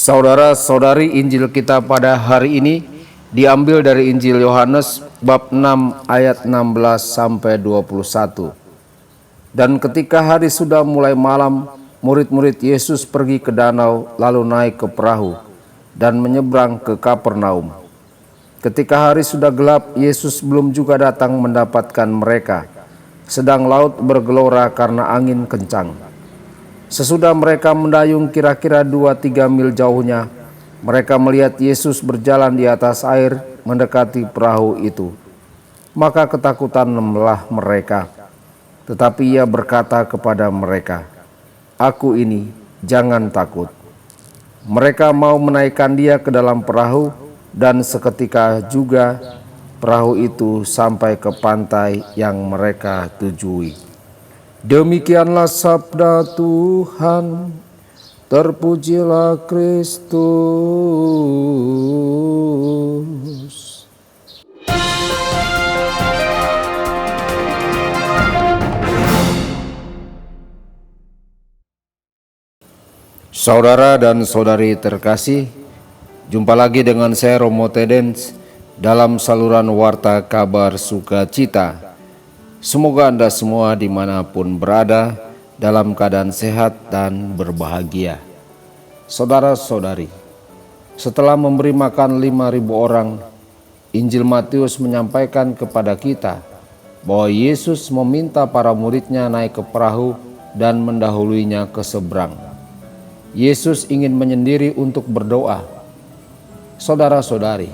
Saudara-saudari, Injil kita pada hari ini diambil dari Injil Yohanes bab 6 ayat 16 sampai 21. Dan ketika hari sudah mulai malam, murid-murid Yesus pergi ke danau lalu naik ke perahu dan menyeberang ke Kapernaum. Ketika hari sudah gelap, Yesus belum juga datang mendapatkan mereka, sedang laut bergelora karena angin kencang. Sesudah mereka mendayung kira-kira 2-3 mil jauhnya, mereka melihat Yesus berjalan di atas air mendekati perahu itu. Maka ketakutanlah mereka. Tetapi Ia berkata kepada mereka, "Aku ini, jangan takut." Mereka mau menaikkan Dia ke dalam perahu, dan seketika juga perahu itu sampai ke pantai yang mereka tujui. Demikianlah sabda Tuhan. Terpujilah Kristus. Saudara dan saudari terkasih, jumpa lagi dengan saya Romo Tedens dalam saluran Warta Kabar Sukacita. Semoga Anda semua dimanapun berada dalam keadaan sehat dan berbahagia. Saudara-saudari, setelah memberi makan 5.000 orang, Injil Matius menyampaikan kepada kita bahwa Yesus meminta para muridnya naik ke perahu dan mendahuluinya ke seberang. Yesus ingin menyendiri untuk berdoa. Saudara-saudari,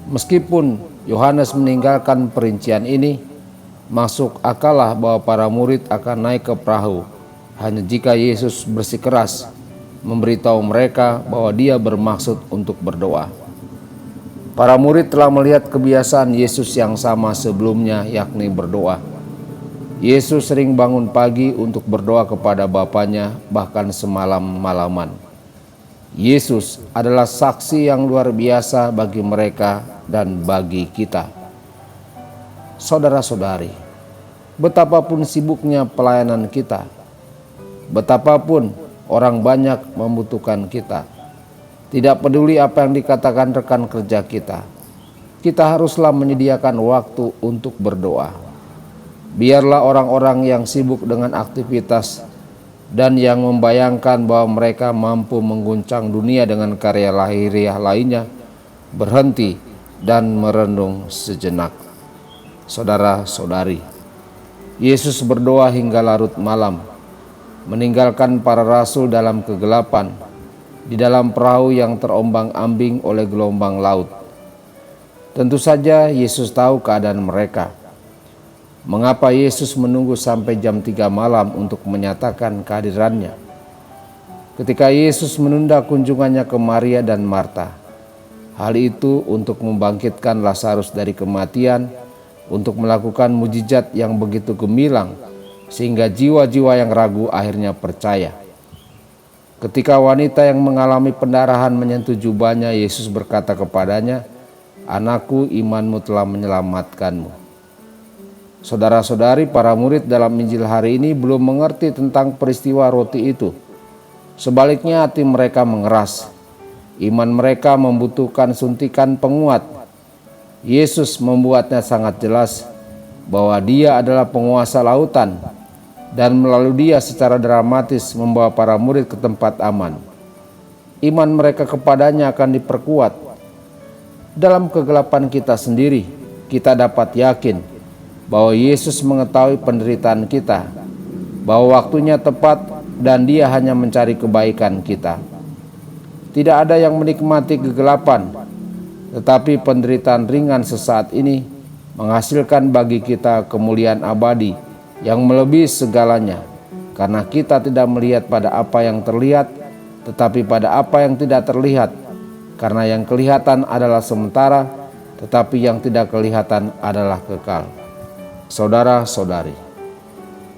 meskipun Yohanes meninggalkan perincian ini, masuk akallah bahwa para murid akan naik ke perahu hanya jika Yesus bersikeras memberitahu mereka bahwa Dia bermaksud untuk berdoa. Para murid telah melihat kebiasaan Yesus yang sama sebelumnya, yakni berdoa. Yesus sering bangun pagi untuk berdoa kepada Bapanya, bahkan semalam-malaman. Yesus adalah saksi yang luar biasa bagi mereka dan bagi kita. Saudara-saudari, betapapun sibuknya pelayanan kita, betapapun orang banyak membutuhkan kita, tidak peduli apa yang dikatakan rekan kerja kita, kita haruslah menyediakan waktu untuk berdoa. Biarlah orang-orang yang sibuk dengan aktivitas dan yang membayangkan bahwa mereka mampu mengguncang dunia dengan karya lahiriah lainnya berhenti dan merenung sejenak. Saudara-saudari, Yesus berdoa hingga larut malam, meninggalkan para rasul dalam kegelapan, di dalam perahu yang terombang-ambing oleh gelombang laut. Tentu saja Yesus tahu keadaan mereka. Mengapa Yesus menunggu sampai jam 3 malam untuk menyatakan kehadirannya? Ketika Yesus menunda kunjungannya ke Maria dan Marta, hal itu untuk membangkitkan Lazarus dari kematian, untuk melakukan mujizat yang begitu gemilang sehingga jiwa-jiwa yang ragu akhirnya percaya. Ketika wanita yang mengalami pendarahan menyentuh jubahnya, Yesus berkata kepadanya, "Anakku, imanmu telah menyelamatkanmu." Saudara-saudari, para murid dalam Injil hari ini belum mengerti tentang peristiwa roti itu. Sebaliknya hati mereka mengeras. Iman mereka membutuhkan suntikan penguat. Yesus membuatnya sangat jelas bahwa Dia adalah penguasa lautan, dan melalui Dia secara dramatis membawa para murid ke tempat aman. Iman mereka kepadanya akan diperkuat. Dalam kegelapan kita sendiri, kita dapat yakin bahwa Yesus mengetahui penderitaan kita, bahwa waktunya tepat dan Dia hanya mencari kebaikan kita. Tidak ada yang menikmati kegelapan, tetapi penderitaan ringan sesaat ini menghasilkan bagi kita kemuliaan abadi yang melebihi segalanya, karena kita tidak melihat pada apa yang terlihat, tetapi pada apa yang tidak terlihat, karena yang kelihatan adalah sementara, tetapi yang tidak kelihatan adalah kekal. Saudara-saudari,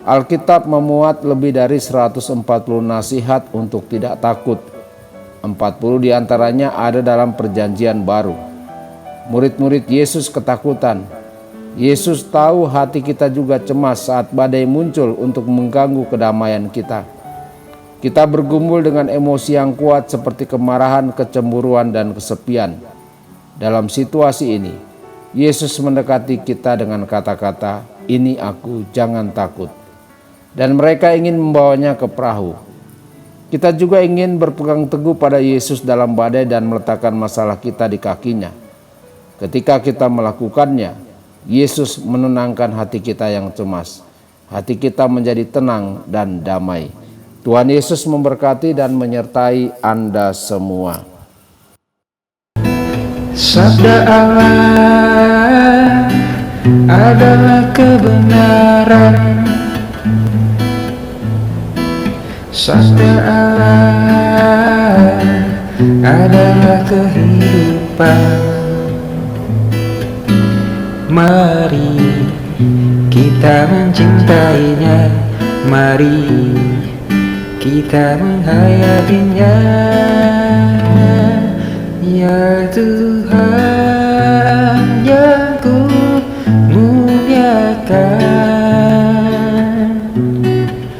Alkitab memuat lebih dari 140 nasihat untuk tidak takut. 40 diantaranya ada dalam Perjanjian Baru. Murid-murid Yesus ketakutan. Yesus tahu hati kita juga cemas saat badai muncul untuk mengganggu kedamaian kita. Kita bergumul dengan emosi yang kuat seperti kemarahan, kecemburuan, dan kesepian. Dalam situasi ini, Yesus mendekati kita dengan kata-kata, "Ini aku, jangan takut." Dan mereka ingin membawanya ke perahu. Kita juga ingin berpegang teguh pada Yesus dalam badai dan meletakkan masalah kita di kakinya. Ketika kita melakukannya, Yesus menenangkan hati kita yang cemas. Hati kita menjadi tenang dan damai. Tuhan Yesus memberkati dan menyertai Anda semua. Sabda Allah adalah kebenaran. Sabda Allah adalah kehidupan. Mari kita mencintainya, mari kita menghayatinya. Ya Tuhan yang ku muliakan,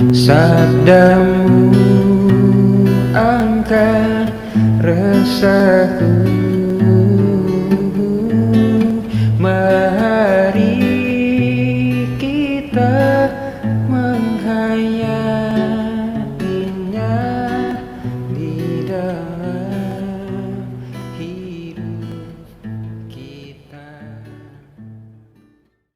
sabdamu angkat resahku. Mari kita menghayati